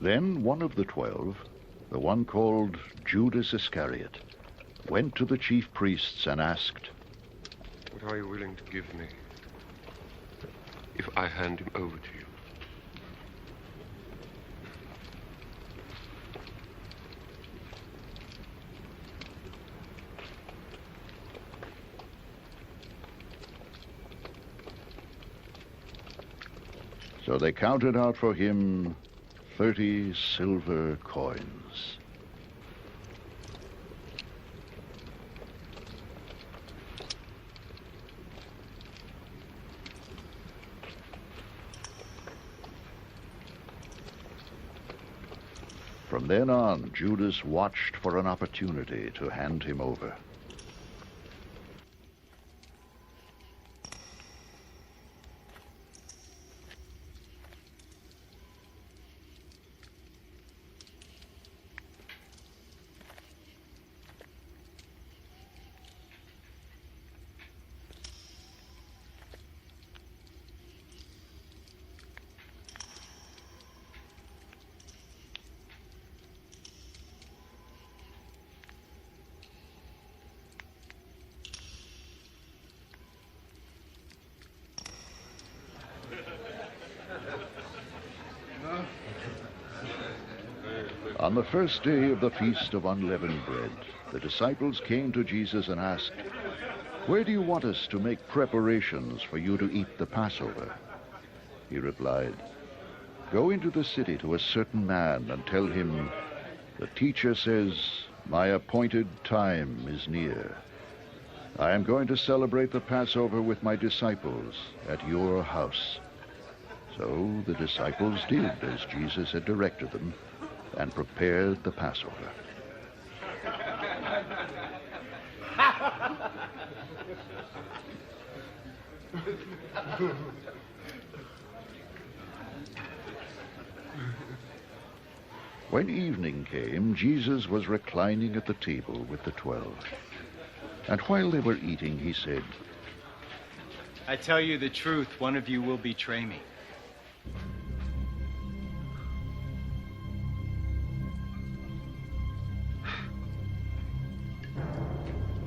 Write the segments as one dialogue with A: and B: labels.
A: Then one of the 12, the one called Judas Iscariot, went to the chief priests and asked,
B: "What are you willing to give me if I hand him over to you?"
A: So they counted out for him 30 silver coins. From then on, Judas watched for an opportunity to hand him over. On the first day of the Feast of Unleavened Bread, the disciples came to Jesus and asked, "Where do you want us to make preparations for you to eat the Passover?" He replied, "Go into the city to a certain man and tell him, 'The teacher says, my appointed time is near. I am going to celebrate the Passover with my disciples at your house.'" So the disciples did as Jesus had directed them, and prepared the Passover. When evening came, Jesus was reclining at the table with the 12. And while they were eating, he said,
C: "I tell you the truth, one of you will betray me."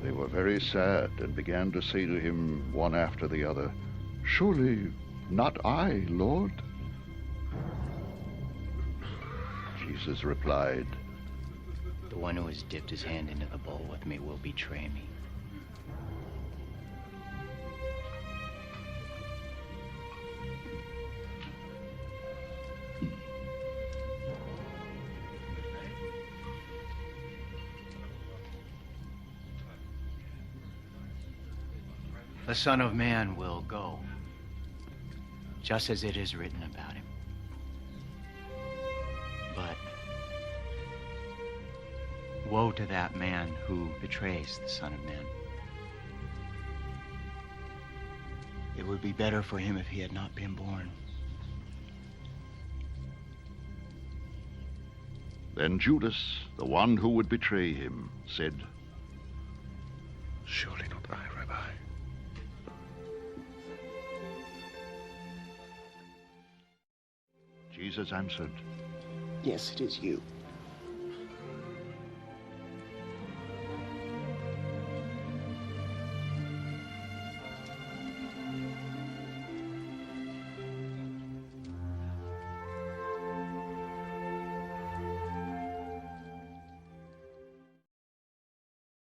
A: They were very sad and began to say to him one after the other, "Surely not I, Lord?" Jesus replied,
C: "The one who has dipped his hand into the bowl with me will betray me." The Son of Man will go, just as it is written about him. But woe to that man who betrays the Son of Man. It would be better for him if he had not been born.
A: Then Judas, the one who would betray him, said,
B: "Surely not I, Rabbi."
A: Jesus answered,
D: "Yes, it is you."